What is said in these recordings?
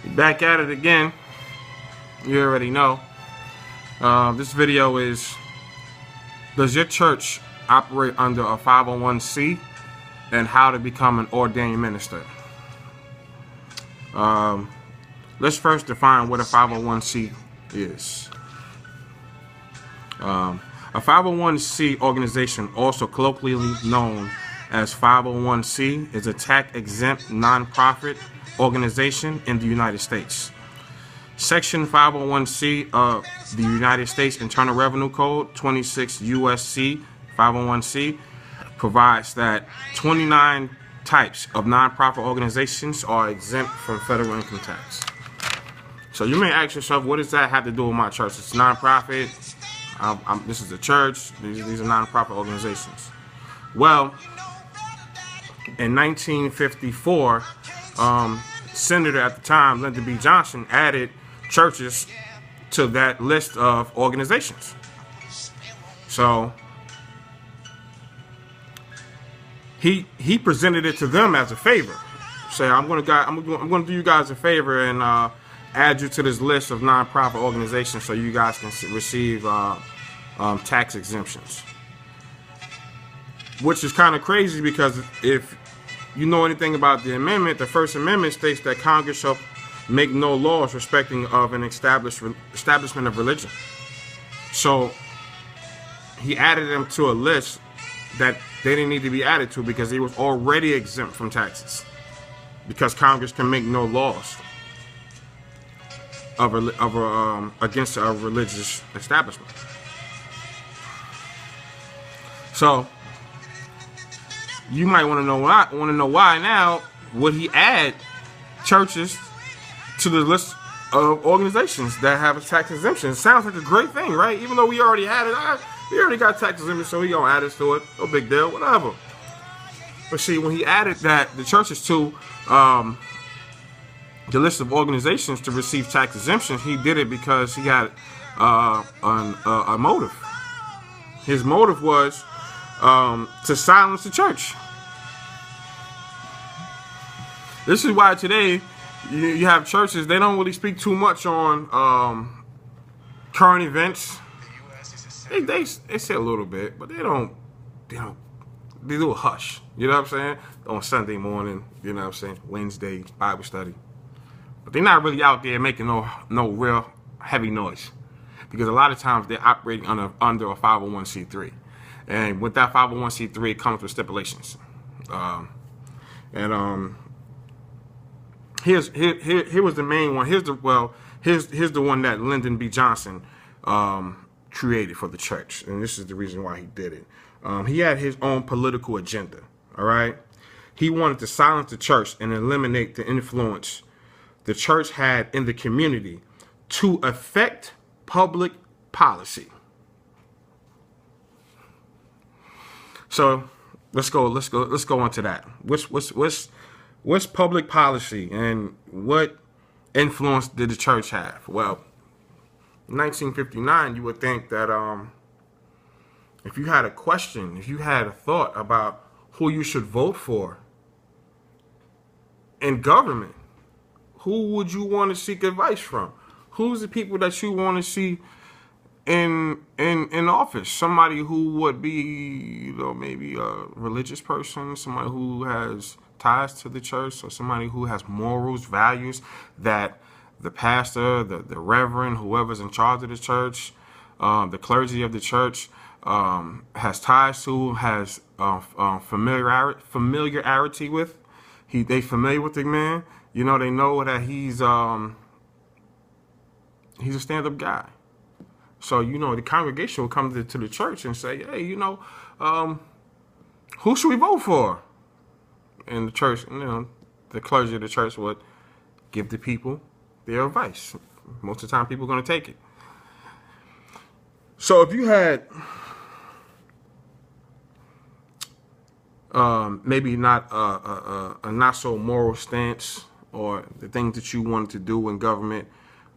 Back at it again. You already know. This video is, does your church operate under a 501c and how to become an ordained minister? Let's first define what a 501c is. A 501c organization, also colloquially known as 501c, is a tax-exempt nonprofit organization in the United States. Section 501c of the United States Internal Revenue Code 26 USC 501c provides that 29 types of nonprofit organizations are exempt from federal income tax. So you may ask yourself, what does that have to do with my church? It's nonprofit. This is a church. These are nonprofit organizations. Well, in 1954, Senator at the time, Lyndon B. Johnson, added churches to that list of organizations. So he presented it to them as a favor. Say, I'm going to do you guys a favor and add you to this list of nonprofit organizations so you guys can receive tax exemptions. Which is kind of crazy because if you know anything about the amendment, the First Amendment states that Congress shall make no laws respecting of an establishment of religion. So he added them to a list that they didn't need to be added to because he was already exempt from taxes, because Congress can make no laws against a religious establishment. So you might want to know why now would he add churches to the list of organizations that have a tax exemption? It sounds like a great thing, right? Even though we already had it, we already got tax exemption, so he gonna add us to it. No big deal, whatever. But see, when he added the churches to the list of organizations to receive tax exemptions, he did it because he had a motive. His motive was to silence the church. This is why today you have churches, they don't really speak too much on current events. They say a little bit, but they do a hush. You know what I'm saying? On Sunday morning, you know what I'm saying? Wednesday, Bible study. But they're not really out there making no real heavy noise. Because a lot of times they're operating under a 501c3. And with that 501c3, it comes with stipulations. Here was the main one. Here's the one that Lyndon B. Johnson created for the church, and this is the reason why he did it. He had his own political agenda. All right, he wanted to silence the church and eliminate the influence the church had in the community to affect public policy. So let's go on to that. What's public policy and what influence did the church have? Well, in 1959, you would think that if you had a question, if you had a thought about who you should vote for in government, who would you want to seek advice from? Who's the people that you want to see in office? Somebody who would be, maybe a religious person, somebody who has ties to the church, or somebody who has morals, values that the pastor, the reverend, whoever's in charge of the church, the clergy of the church has ties to, has familiarity with. They familiar with the man. You know, they know that he's a stand-up guy. So, the congregation will come to the church and say, hey, who should we vote for? And the church, the clergy of the church would give the people their advice. Most of the time, people are going to take it. So if you had maybe not a not so moral stance, or the things that you wanted to do in government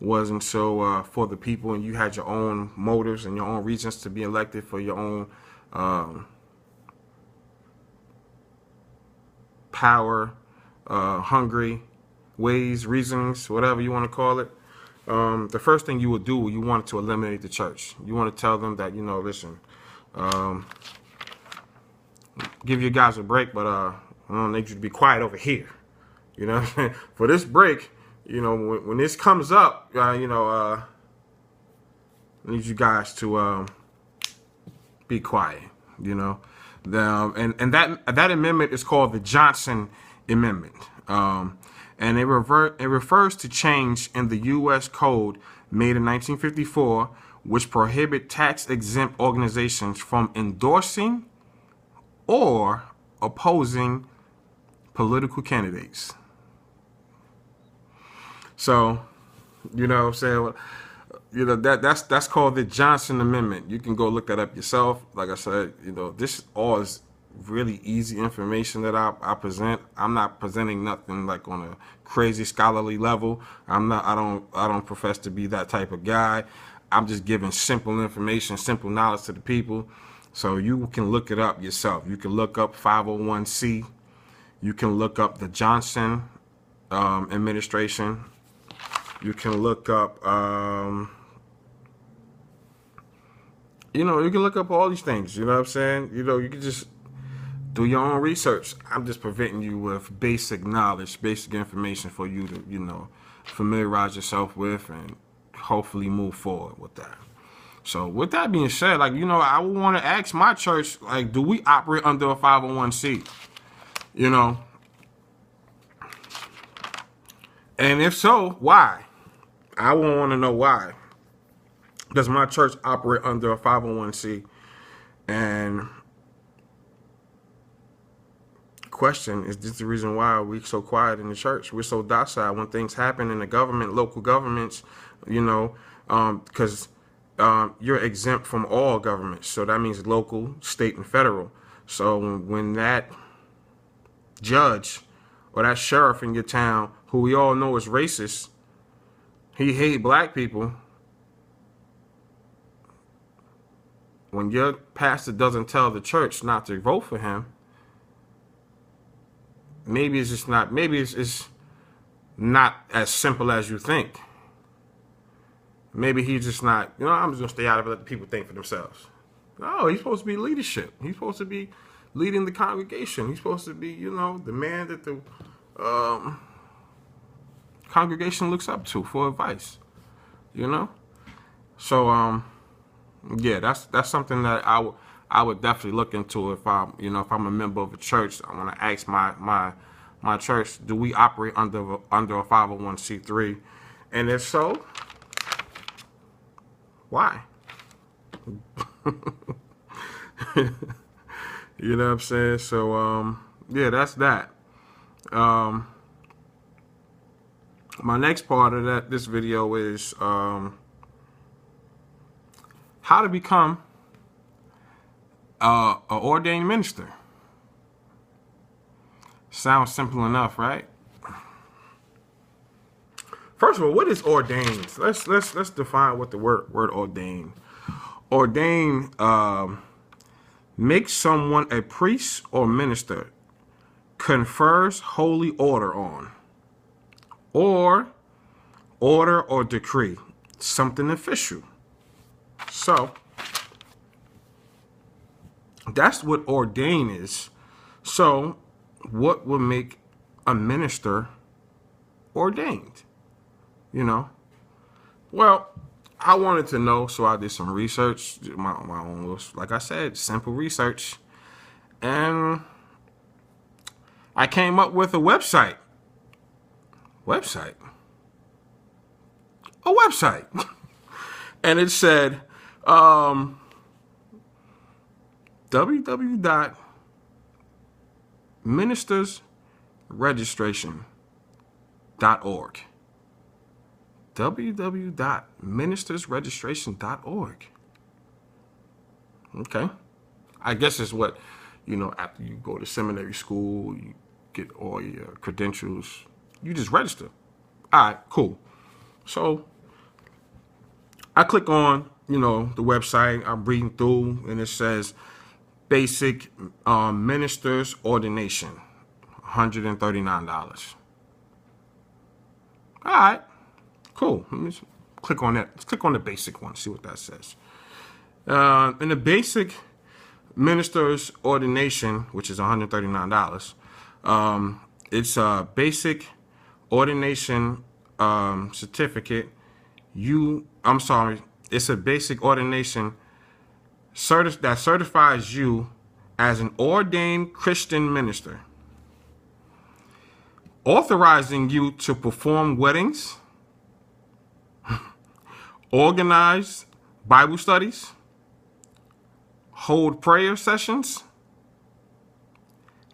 wasn't so for the people, and you had your own motives and your own reasons to be elected for your own power, hungry, ways, reasons, whatever you want to call it. The first thing you would do, you want to eliminate the church. You want to tell them that, listen, give you guys a break, but I need you to be quiet over here. You know what I'm saying? For this break, when this comes up, I need you guys to be quiet. And that amendment is called the Johnson Amendment. And it refers to change in the U.S. Code made in 1954, which prohibit tax-exempt organizations from endorsing or opposing political candidates. So, what I'm saying? That's called the Johnson Amendment. You can go look that up yourself. Like I said, this all is really easy information that I present. I'm not presenting nothing like on a crazy scholarly level. I don't profess to be that type of guy. I'm just giving simple information, simple knowledge to the people. So you can look it up yourself. You can look up 501c. You can look up the Johnson administration. You can look up, you can look up all these things. You know what I'm saying? You can just do your own research. I'm just presenting you with basic knowledge, basic information for you to, familiarize yourself with and hopefully move forward with that. So with that being said, I would want to ask my church, do we operate under a 501c? And if so, why? I would want to know why. Does my church operate under a 501c? And question, is this the reason why we're so quiet in the church? We're so docile when things happen in the government, local governments, because you're exempt from all governments. So that means local, state, and federal. So when that judge or that sheriff in your town, who we all know is racist, he hate black people, when your pastor doesn't tell the church not to vote for him, maybe it's not as simple as you think. Maybe he's just not, I'm just going to stay out of it, let the people think for themselves. No, he's supposed to be leadership. He's supposed to be leading the congregation. He's supposed to be, the man that the congregation looks up to for advice. So, yeah, that's something that I would definitely look into if I'm a member of a church. I want to ask my church, do we operate under a 501c3? And if so, why? You know what I'm saying? So, yeah, that's that. My next part of this video is how to become an ordained minister. Sounds simple enough, right? First of all, what is ordained? Let's define what the word ordained. Ordained makes someone a priest or minister, confers holy order on, or order or decree, something official. So that's what ordain is. So what would make a minister ordained? Well, I wanted to know, so I did some research, my own little, like I said, simple research, and I came up with a website. A website. And it said www.ministersregistration.org. www.ministersregistration.org. Okay. I guess it's what, after you go to seminary school, you get all your credentials, you just register. All right, cool. So I click on, the website. I'm reading through, and it says basic minister's ordination, $139. All right. Cool. Let me just click on that. Let's click on the basic one. See what that says. In the basic minister's ordination, which is $139, it's a basic ordination certificate. It's a basic ordination that certifies you as an ordained Christian minister, authorizing you to perform weddings, organize Bible studies, hold prayer sessions,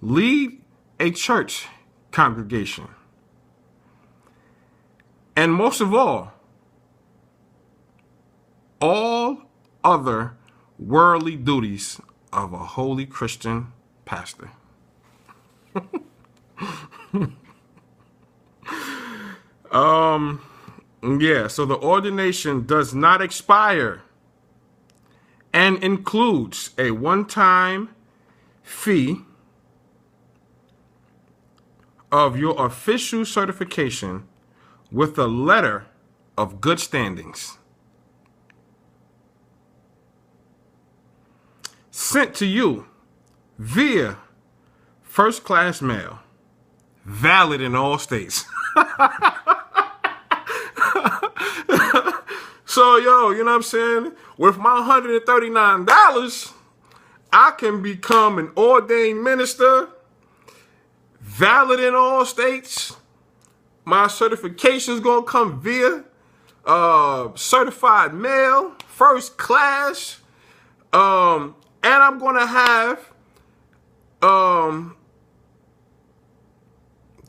lead a church congregation, and most of all other worldly duties of a holy Christian pastor. Yeah, so the ordination does not expire and includes a one-time fee of your official certification with a letter of good standings sent to you via first-class mail, valid in all states. So, yo, you know what I'm saying? With my $139, I can become an ordained minister, valid in all states. My certification's gonna come via certified mail, first class, and I'm gonna have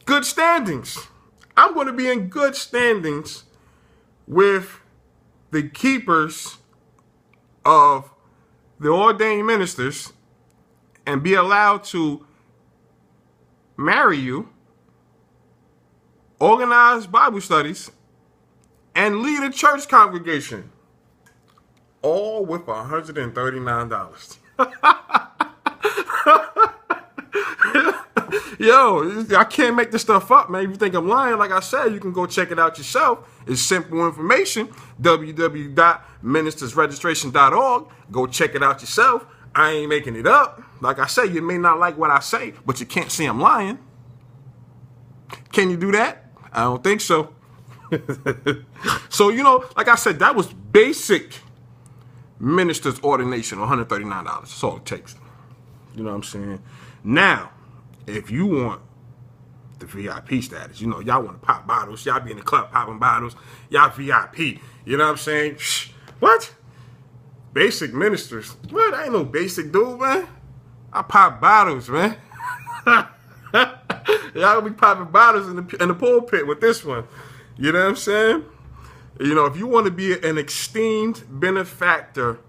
good standings. I'm gonna be in good standings with the keepers of the ordained ministers and be allowed to marry you, organize Bible studies, and lead a church congregation, all with $139. Yo, I can't make this stuff up, man. If you think I'm lying, like I said, you can go check it out yourself. It's simple information. www.ministersregistration.org. Go check it out yourself. I ain't making it up. Like I said, you may not like what I say, but you can't say I'm lying. Can you do that? I don't think so. So, you know, like I said, that was basic minister's ordination, $139. That's all it takes. You know what I'm saying? Now, if you want the VIP status, you know, y'all want to pop bottles, y'all be in the club popping bottles, y'all VIP, you know what I'm saying? Shh, what? Basic ministers? What? I ain't no basic dude, man. I pop bottles, man. Y'all be popping bottles in the pulpit with this one. You know what I'm saying? You know, if you want to be an esteemed benefactor,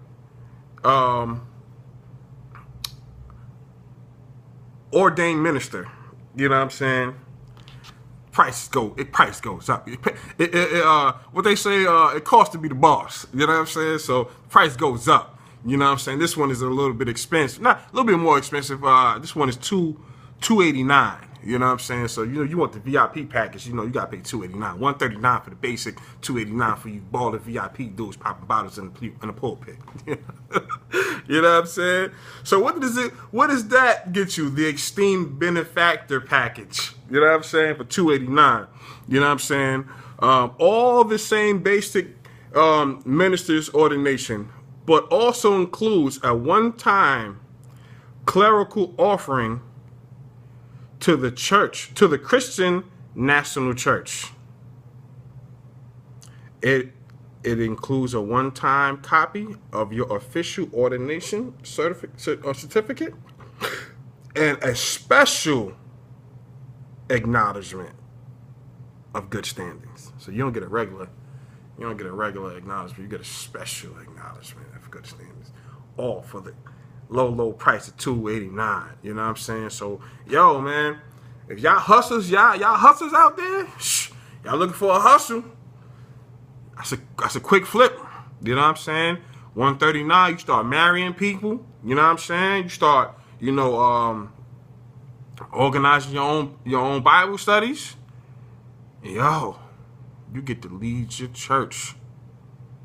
ordained minister, you know what I'm saying? Price goes up. What they say, it costs to be the boss. You know what I'm saying? So price goes up. You know what I'm saying? This one is a little bit expensive, not a little bit more expensive. This one is $289. You know what I'm saying? So, you know, you want the VIP package, you know, you got to pay $289. $139 for the basic, $289 for you baller VIP dudes popping bottles in the pulpit. You know what I'm saying? So what does that get you? The esteemed benefactor package. You know what I'm saying? For $289. You know what I'm saying? All the same basic minister's ordination, but also includes a one-time clerical offering to the church, to the Christian National Church. It includes a one-time copy of your official ordination certificate and a special acknowledgement of good standings. So you don't get a regular acknowledgement. You get a special acknowledgement of good standings, all for the low price of $289. You know what I'm saying? So, yo, man, if y'all hustlers out there, y'all looking for a hustle, that's a quick flip. You know what I'm saying? $139, you start marrying people. You know what I'm saying? You start, you know, organizing your own Bible studies. Yo, You get to lead your church.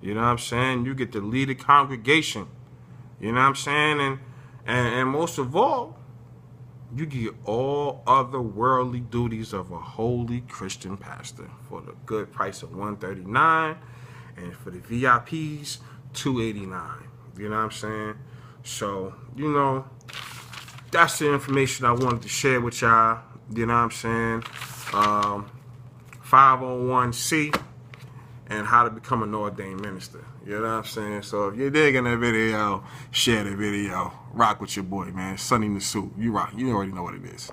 You know what I'm saying? You get to lead a congregation. You know what I'm saying? And most of all, you get all other worldly duties of a holy Christian pastor for the good price of $139, and for the VIPs, $289. You know what I'm saying? So, you know, that's the information I wanted to share with y'all. You know what I'm saying? 501c and how to become an ordained minister. You know what I'm saying? So if you're digging the video, share the video. Rock with your boy, man. Sonny in the suit. You rock. You already know what it is.